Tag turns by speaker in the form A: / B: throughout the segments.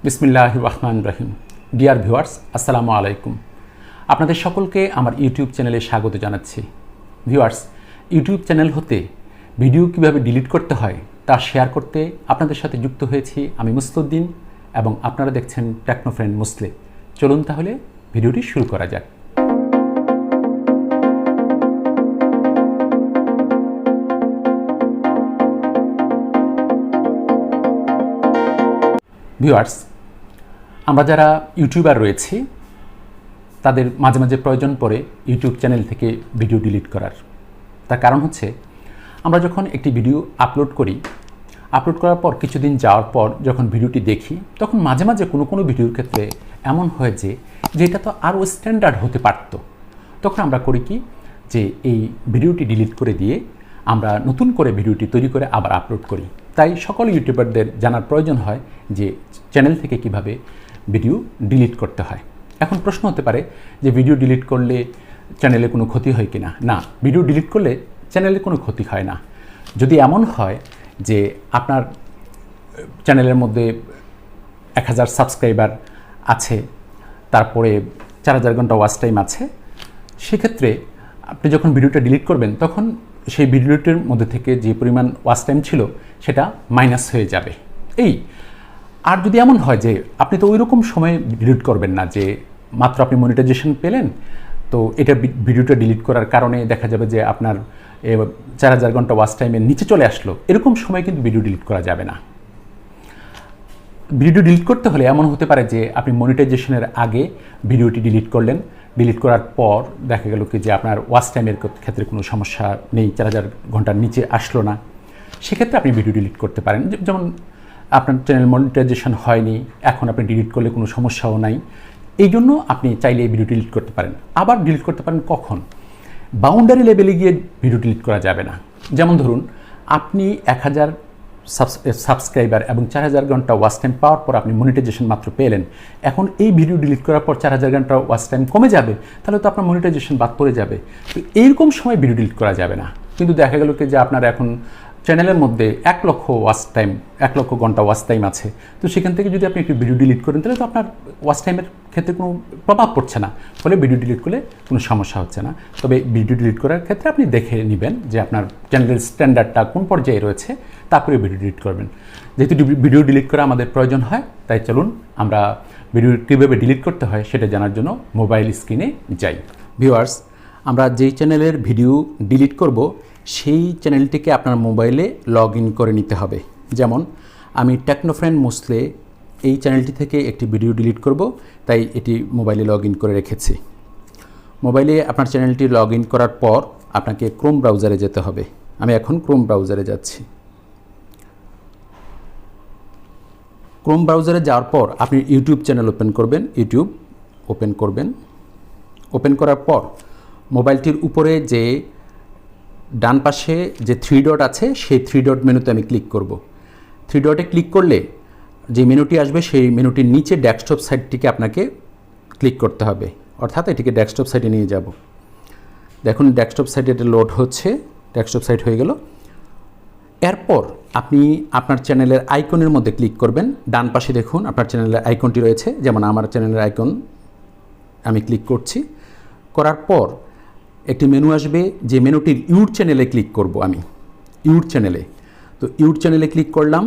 A: বিসমিল্লাহির রহমানির রহিম। Dear viewers, আসসালামু আলাইকুম। আপনাদের সকলকে আমার ইউটিউব চ্যানেলে স্বাগত জানাচ্ছি। ভিউয়ার্স, ইউটিউব চ্যানেল হতে ভিডিও কিভাবে ডিলিট করতে হয় তা শেয়ার করতে আপনাদের সাথে যুক্ত হয়েছি আমি মুস্তাউদ্দিন এবং আপনারা দেখছেন টেকনো ফ্রেন্ড মোসলে। চলুন তাহলে ভিডিওটি শুরু করা যাক। ভিউয়ার্স, আমরা যারা ইউটিউবার রয়েছি তাদের মাঝে মাঝে প্রয়োজন পড়ে ইউটিউব চ্যানেল থেকে ভিডিও ডিলিট করার। তার কারণ হচ্ছে আমরা যখন একটি ভিডিও আপলোড করার পর কিছুদিন যাওয়ার পর যখন ভিডিওটি দেখি তখন মাঝে মাঝে কোনো ভিডিওর ক্ষেত্রে এমন হয় যে এটা তো আরও স্ট্যান্ডার্ড হতে পারত। তখন আমরা করি কি যে এই ভিডিওটি ডিলিট করে দিয়ে আমরা নতুন করে ভিডিওটি তৈরি করে আবার আপলোড করি। তাই সকল ইউটিউবারদের জানার প্রয়োজন হয় যে চ্যানেল থেকে কিভাবে ভিডিও ডিলিট করতে হয়। এখন প্রশ্ন হতে পারে যে ভিডিও ডিলিট করলে চ্যানেলে কোনো ক্ষতি হয় কি না। না, ভিডিও ডিলিট করলে চ্যানেলে কোনো ক্ষতি হয় না। যদি এমন হয় যে আপনার চ্যানেলের মধ্যে 1000 সাবস্ক্রাইবার আছে, তারপরে 4000 ঘন্টা ওয়াচ টাইম আছে, সেক্ষেত্রে আপনি যখন ভিডিওটা ডিলিট করবেন তখন সেই ভিডিওটির মধ্যে থেকে যে পরিমাণ ওয়াচ টাইম ছিল সেটা মাইনাস হয়ে যাবে। আর যদি এমন হয় যে আপনি তো ওই রকম সময় ডিলিট করবেন না যে মাত্র আপনি মনিটাইজেশন পেলেন, তো এটা ভিডিওটা ডিলিট করার কারণে দেখা যাবে যে আপনার 4000 ঘন্টা ওয়াচ টাইমের নিচে চলে আসলো, এরকম সময় কিন্তু ভিডিও ডিলিট করা যাবে না। ভিডিও ডিলিট করতে হলে এমন হতে পারে যে আপনি মনিটাইজেশনের আগে ভিডিওটি ডিলিট করলেন, ডিলিট করার পর দেখা গেল কি যে আপনার ওয়াচ টাইমের ক্ষেত্রে কোনো সমস্যা নেই, 4000 ঘন্টার নিচে আসলো না, সেক্ষেত্রে আপনি ভিডিও ডিলিট করতে পারেন। যেমন আপনার চ্যানেল মনিটাইজেশন হয়নি, এখন আপনি ডিলিট করলে কোনো সমস্যাও নাই, এই জন্য আপনি চাইলে এই ভিডিও ডিলিট করতে পারেন। আবার ডিলিট করতে পারেন কখন? বাউন্ডারি লেভেলে গিয়ে ভিডিও ডিলিট করা যাবে না। যেমন ধরুন আপনি 1000 সাবস্ক্রাইবার এবং 4000 ঘন্টা ওয়াচ টাইম পাওয়ার পর আপনি মনিটাইজেশন মাত্র পেলেন, এখন এই ভিডিও ডিলিট করার পর 4000 ঘন্টা ওয়াচ টাইম কমে যাবে, তাহলে তো আপনার মনিটাইজেশন বাদ পড়ে যাবে। তো এইরকম সময় ভিডিও ডিলিট করা যাবে না। কিন্তু দেখা গেল কি যে আপনার এখন চ্যানেলের মধ্যে 1 লক্ষ ঘন্টা ওয়াচ টাইম আছে, তো সেখান থেকে যদি আপনি একটি ভিডিও ডিলিট করেন তাহলে তো আপনার ওয়াচ টাইমের ক্ষেত্রে কোনো প্রভাব পড়ছে না, ফলে ভিডিও ডিলিট করলে কোনো সমস্যা হচ্ছে না। তবে ভিডিও ডিলিট করার ক্ষেত্রে আপনি দেখে নেবেন যে আপনার চ্যানেলের স্ট্যান্ডার্ডটা কোন পর্যায়ে রয়েছে, তারপরে ভিডিও ডিলিট করবেন। যেহেতু ভিডিও ডিলিট করা আমাদের প্রয়োজন হয়, তাই চলুন আমরা ভিডিও কীভাবে ডিলিট করতে হয় সেটা জানার জন্য মোবাইল স্ক্রিনে যাই। ভিউয়ার্স, আমরা যেই চ্যানেলের ভিডিও ডিলিট করব সেই চ্যানেলটিকে আপনার মোবাইলে লগ ইন করে নিতে হবে। যেমন আমি টেকনো ফ্রেন্ড মোসলে এই চ্যানেলটি থেকে একটি ভিডিও ডিলিট করব, তাই এটি মোবাইলে লগ ইন করে রেখেছি। মোবাইলে আপনার চ্যানেলটি লগ ইন করার পর আপনাকে ক্রোম ব্রাউজারে যেতে হবে। আমি এখন ক্রোম ব্রাউজারে যাচ্ছি। ক্রোম ব্রাউজারে যাওয়ার পর আপনি ইউটিউব চ্যানেল ওপেন করবেন। ইউটিউব ওপেন করবেন। ওপেন করার পর মোবাইলটির উপরে যে ডান পাশে যে 3 ডট আছে সেই 3 ডট মেনুতে আমি ক্লিক করব। 3 ডটে ক্লিক করলে যে মেনুটি আসবে সেই মেনুটির নিচে ডেস্কটপ সাইটটিকে আপনাকে ক্লিক করতে হবে, অর্থাৎ এটিকে ডেস্কটপ সাইটে নিয়ে যাব। দেখুন ডেস্কটপ সাইটে এটা লোড হচ্ছে, ডেস্কটপ সাইট হয়ে গেল। এরপর আপনি আপনার চ্যানেলের আইকনের মধ্যে ক্লিক করবেন। ডান পাশে দেখুন আপনার চ্যানেলের আইকনটি রয়েছে, যেমন আমার চ্যানেলের আইকন, আমি ক্লিক করছি। করার পর একটি মেনু আসবে, যে মেনুটির ইউর চ্যানেলে ক্লিক করব আমি, ইউর চ্যানেলে। তো ইউর চ্যানেলে ক্লিক করলাম।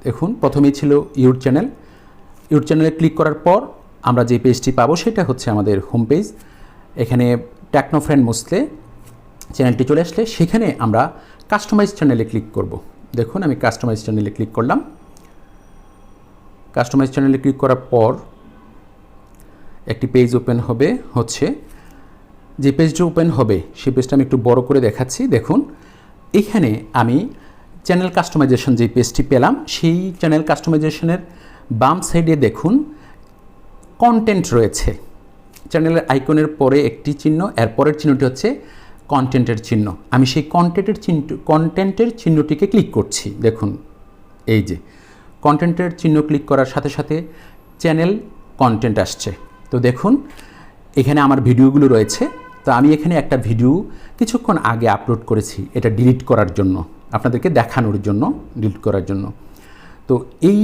A: দেখুন প্রথমেই ছিল ইউর চ্যানেল। ইউর চ্যানেলে ক্লিক করার পর আমরা যে পেজটি পাবো সেটা হচ্ছে আমাদের হোম পেজ। এখানে টেকনো ফ্রেন্ড মোসলে চ্যানেলটি চলে আসলে সেখানে আমরা কাস্টমাইজ চ্যানেলে ক্লিক করব। দেখুন আমি কাস্টমাইজ চ্যানেলে ক্লিক করলাম। কাস্টমাইজ চ্যানেলে ক্লিক করার পর একটি পেজ ওপেন হবে। যে পেজটা ওপেন হবে সেই পেজটা আমি একটু বড় করে দেখাচ্ছি। দেখুন এখানে আমি চ্যানেল কাস্টমাইজেশন যে পেজটি পেলাম সেই চ্যানেল কাস্টমাইজেশনের বাম সাইডে দেখুন কন্টেন্ট রয়েছে। চ্যানেলের আইকনের পরে একটি চিহ্ন, এর পরের চিহ্নটি হচ্ছে কন্টেন্টের চিহ্ন। আমি সেই কন্টেন্টের চিহ্নটিকে ক্লিক করছি। দেখুন এই যে কন্টেন্টের চিহ্ন ক্লিক করার সাথে সাথে চ্যানেল কন্টেন্ট আসছে। তো দেখুন এখানে আমার ভিডিওগুলো রয়েছে। তো আমি এখানে একটা ভিডিও কিছুক্ষণ আগে আপলোড করেছি, এটা ডিলিট করার জন্য, আপনাদেরকে দেখানোর জন্য, ডিলিট করার জন্য। তো এই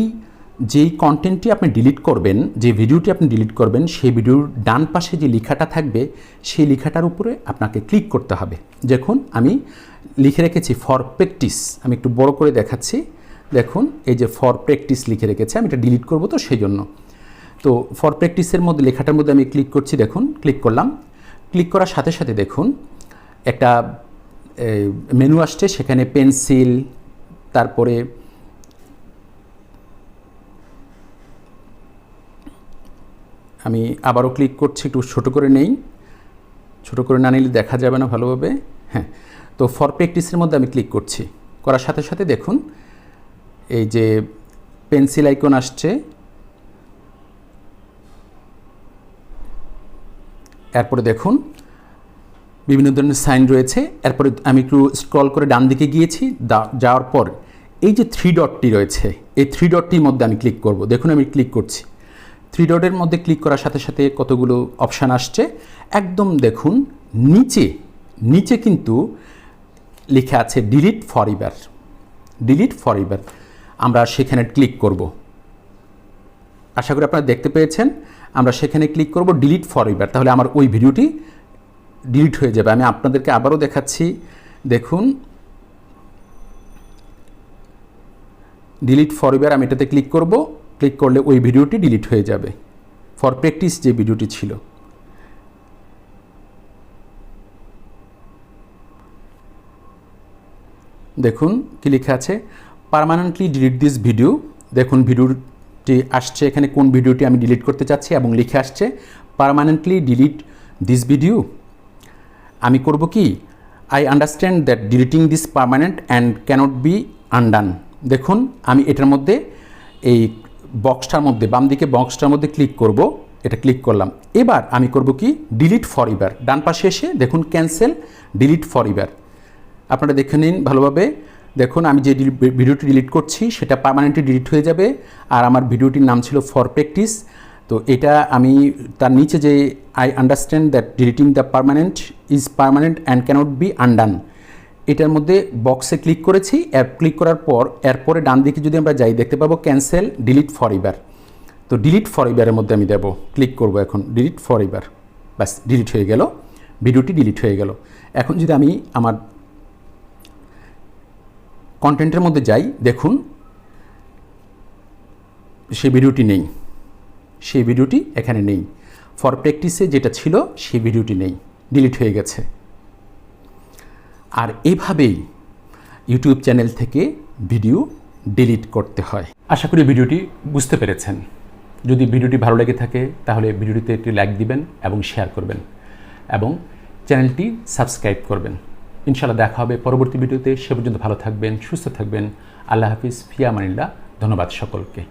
A: যেই কন্টেন্টটি আপনি ডিলিট করবেন, যে ভিডিওটি আপনি ডিলিট করবেন, সেই ভিডিওর ডান পাশে যে লেখাটা থাকবে সেই লেখাটার উপরে আপনাকে ক্লিক করতে হবে। দেখুন আমি লিখে রেখেছি ফর প্র্যাকটিস, আমি একটু বড় করে দেখাচ্ছি। দেখুন এই যে ফর প্র্যাকটিস লিখে রেখেছি, আমি এটা ডিলিট করব তো সেই জন্য। তো ফর প্র্যাকটিসের মধ্যে লেখাটার মধ্যে আমি ক্লিক করছি, দেখুন ক্লিক করলাম। ক্লিক করার সাথে সাথে দেখুন একটা মেনু আসছে, সেখানে পেন্সিল, তারপরে আমি আবারও ক্লিক করছি, একটু ছোটো করে নেই, ছোটো করে না নিলে দেখা যাবে না ভালোভাবে। হ্যাঁ, তো ফর প্র্যাকটিসের মধ্যে আমি ক্লিক করছি, করার সাথে সাথে দেখুন এই যে পেন্সিল আইকন আসছে, এরপরে দেখুন বিভিন্ন ধরনের সাইন রয়েছে। এরপরে আমি একটু স্ক্রল করে ডান দিকে গিয়েছি, যাওয়ার পর এই যে থ্রি ডটটি রয়েছে, এই থ্রি ডটটির মধ্যে আমি ক্লিক করব। দেখুন আমি ক্লিক করছি, থ্রি ডটের মধ্যে ক্লিক করার সাথে সাথে কতগুলো অপশান আসছে। একদম দেখুন নিচে নিচে কিন্তু লেখা আছে delete for ever, delete for ever. আমরা সেখানে ক্লিক করব, আশা করি আপনারা দেখতে পেয়েছেন। আমরা সেখানে ক্লিক করব ডিলিট ফর এভার, তাহলে আমার ওই ভিডিওটি ডিলিট হয়ে যাবে। আমি আপনাদেরকে আবারও দেখাচ্ছি, দেখুন ডিলিট ফর এভার, আমি এটাতে ক্লিক করব। ক্লিক করলে ওই ভিডিওটি ডিলিট হয়ে যাবে, ফর প্র্যাকটিস যে ভিডিওটি ছিল। দেখুন কি লেখা আছে, পার্মানেন্টলি ডিলিট দিস ভিডিও। দেখুন ভিডিওটি আসছে এখানে, কোন ভিডিওটি আমি ডিলিট করতে চাচ্ছি, এবং লিখে আসছে পার্মানেন্টলি ডিলিট দিস ভিডিও। আমি করব কি, I understand that deleting this permanent and cannot be undone. দেখুন আমি এটার মধ্যে এই বক্সটার মধ্যে, বাম দিকে বক্সটার মধ্যে ক্লিক করব, এটা ক্লিক করলাম। এবার আমি করব কি, ডিলিট ফর এভার। ডান পাশে এসে দেখুন ক্যান্সেল ডিলিট ফর এভার, আপনারা দেখে নিন ভালোভাবে। দেখুন আমি যে ভিডিওটি ডিলিট করছি সেটা পার্মানেন্টলি ডিলিট হয়ে যাবে, আর আমার ভিডিওটির নাম ছিল ফর প্র্যাকটিস। তো এটা আমি তার নিচে যে I understand that deleting the permanent is permanent and cannot be undone, এটার মধ্যে বক্সে ক্লিক করেছি। ক্লিক করার পর এরপরে ডান দিকে যদি আমরা যাই দেখতে পাবো ক্যান্সেল ডিলিট ফর এভার। তো ডিলিট ফর এভারের মধ্যে আমি দেব, ক্লিক করব এখন ডিলিট ফর এভার, ব্যাস ডিলিট হয়ে গেল, ভিডিওটি ডিলিট হয়ে গেল। এখন যদি আমি আমার কন্টেন্টের মধ্যে যাই, দেখুন সেই ভিডিওটি নেই, সেই ভিডিওটি এখানে নেই। ফর প্র্যাকটিসে যেটা ছিল সেই ভিডিওটি নেই, ডিলিট হয়ে গেছে। আর এভাবেই ইউটিউব চ্যানেল থেকে ভিডিও ডিলিট করতে হয়। আশা করি ভিডিওটি বুঝতে পেরেছেন। যদি ভিডিওটি ভালো লেগে থাকে তাহলে ভিডিওটিতে একটি লাইক দিবেন এবং শেয়ার করবেন, এবং চ্যানেলটি সাবস্ক্রাইব করবেন। ইনশাআল্লাহ দেখা হবে পরবর্তী ভিডিওতে। সে পর্যন্ত ভালো থাকবেন, সুস্থ থাকবেন। আল্লাহ হাফিজ, ফি আমানিল্লাহ। ধন্যবাদ সকলকে।